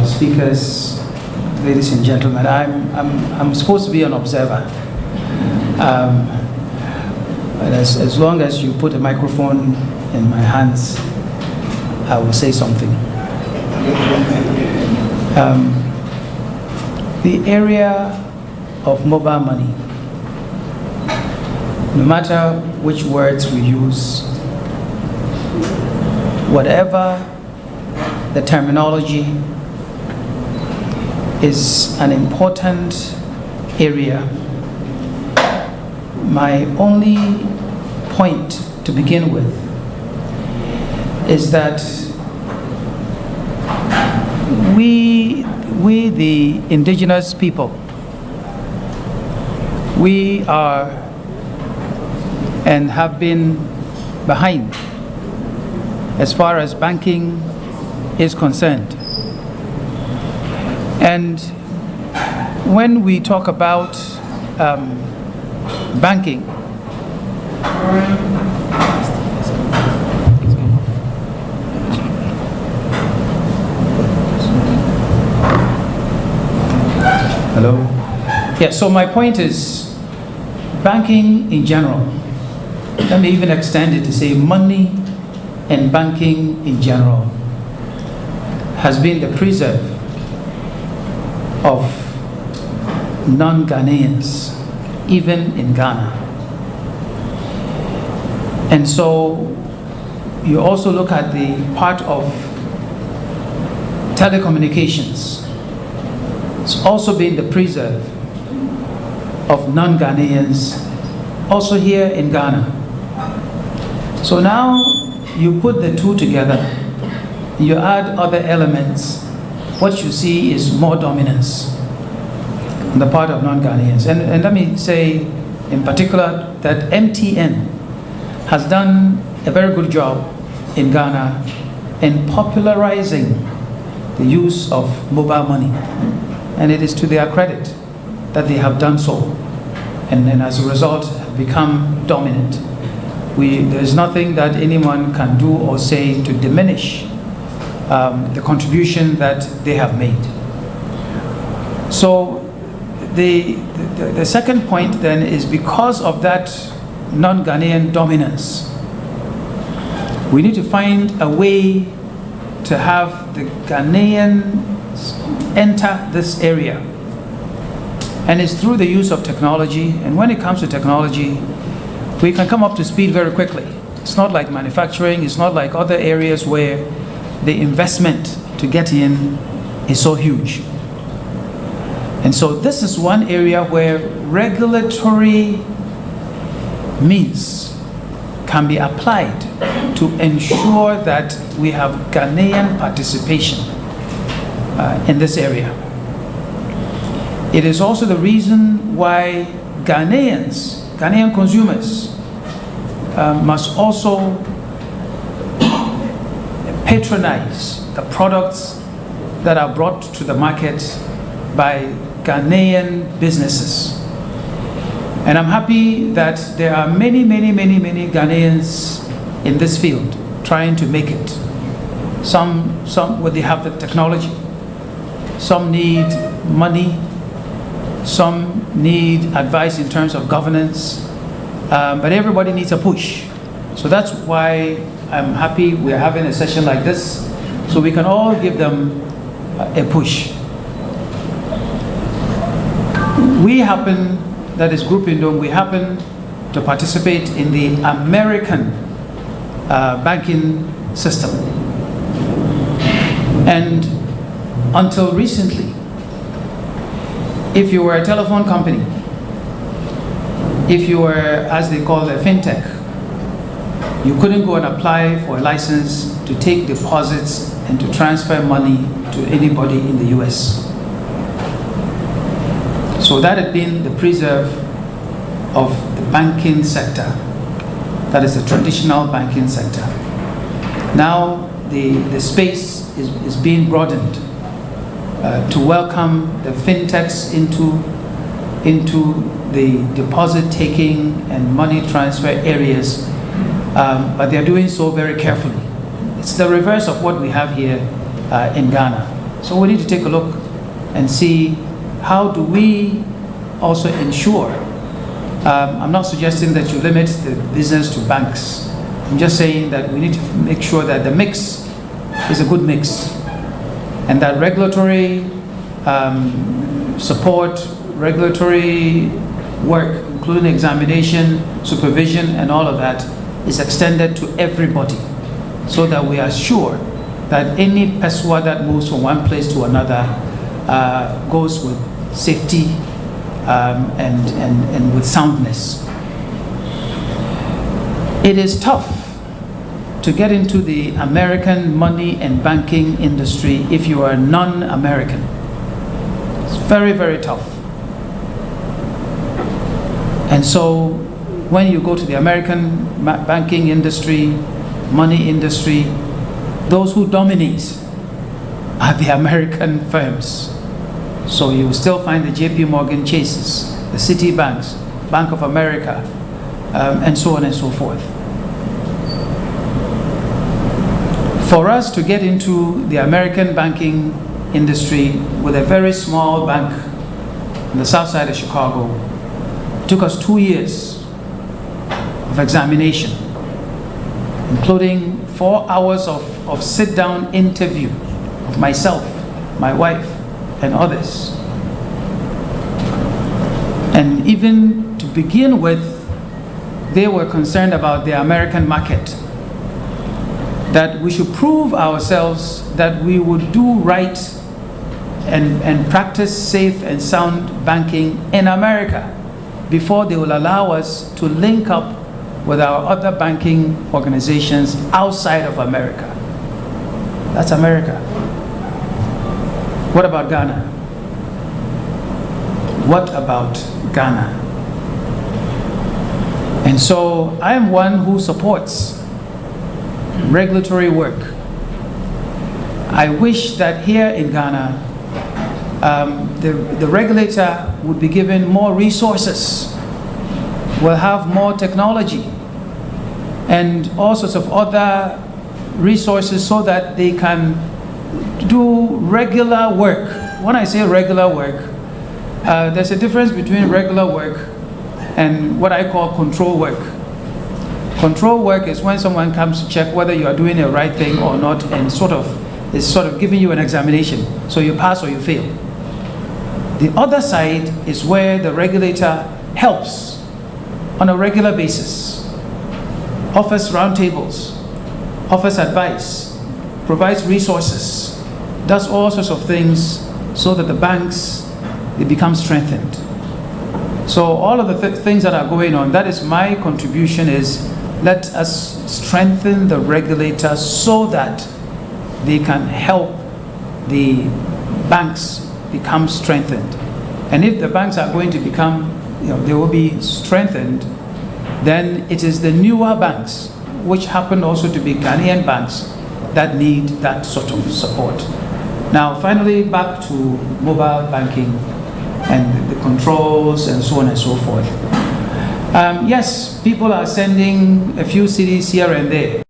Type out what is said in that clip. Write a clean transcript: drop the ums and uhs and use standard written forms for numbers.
speakers, ladies and gentlemen. I'm supposed to be an observer. And as long as you put a microphone in my hands, I will say something. The area of mobile money, no matter which words we use, whatever the terminology, is an important area. My only point to begin with is that we the indigenous people, we are and have been behind as far as banking is concerned. And when we talk about banking, hello? Yeah, so my point is banking in general. Let me even extend it to say money and banking in general has been the preserve of non-Ghanaians, even in Ghana. And so you also look at the part of telecommunications. It's also been the preserve of non-Ghanaians, also here in Ghana. So now you put the two together, you add other elements, what you see is more dominance on the part of non-Ghanaians. And let me say in particular that MTN has done a very good job in Ghana in popularizing the use of mobile money. And it is to their credit that they have done so. And as a result, have become dominant. There's nothing that anyone can do or say to diminish the contribution that they have made. So the second point then is because of that non-Ghanaian dominance, we need to find a way to have the Ghanaians enter this area. And it's through the use of technology. And when it comes to technology, we can come up to speed very quickly. It's not like manufacturing, it's not like other areas where the investment to get in is so huge. And so this is one area where regulatory means can be applied to ensure that we have Ghanaian participation in this area. It is also the reason why Ghanaian consumers must also patronize the products that are brought to the market by Ghanaian businesses. And I'm happy that there are many Ghanaians in this field trying to make it. Some well, they have the technology. Some need money. Some need advice in terms of governance. But everybody needs a push. So that's why I'm happy we're having a session like this, so we can all give them a push. We happen, that is Group Indom, we happen to participate in the American banking system. And until recently, if you were a telephone company, if you were, as they call it, a fintech, you couldn't go and apply for a license to take deposits and to transfer money to anybody in the US. So that had been the preserve of the banking sector. That is the traditional banking sector. Now the space is being broadened to welcome the fintechs into the deposit taking and money transfer areas, but they're doing so very carefully. It's the reverse of what we have here in Ghana. So we need to take a look and see how do we also ensure. I'm not suggesting that you limit the business to banks. I'm just saying that we need to make sure that the mix is a good mix, and that regulatory support, regulatory work, including examination, supervision, and all of that, is extended to everybody, so that we are sure that any peswa that moves from one place to another goes with safety and with soundness. It is tough to get into the American money and banking industry if you are non-American. It's very, very tough. And so when you go to the American banking industry, money industry, those who dominate are the American firms. So you will still find the JP Morgan Chases, the Citibanks, Bank of America, and so on and so forth. For us to get into the American banking industry with a very small bank on the south side of Chicago, it took us 2 years of examination, including 4 hours of sit-down interview of myself, my wife, and others. And even to begin with, they were concerned about the American market, that we should prove ourselves that we would do right and practice safe and sound banking in America before they will allow us to link up with our other banking organizations outside of America. That's America. What about Ghana? What about Ghana? And so I am one who supports regulatory work. I wish that here in Ghana, the regulator would be given more resources, will have more technology, and all sorts of other resources so that they can do regular work. When I say regular work, there's a difference between regular work and what I call control work. Control work is when someone comes to check whether you are doing the right thing or not, and is sort of giving you an examination, so you pass or you fail. The other side is where the regulator helps on a regular basis, offers roundtables, offers advice, provides resources, does all sorts of things so that the banks, they become strengthened. So all of the things that are going on, that is my contribution, is let us strengthen the regulator so that they can help the banks become strengthened. And if the banks are going to become, they will be strengthened, then it is the newer banks, which happen also to be Ghanaian banks, that need that sort of support. Now, finally, back to mobile banking and the controls and so on and so forth. Yes, people are sending a few CDs here and there.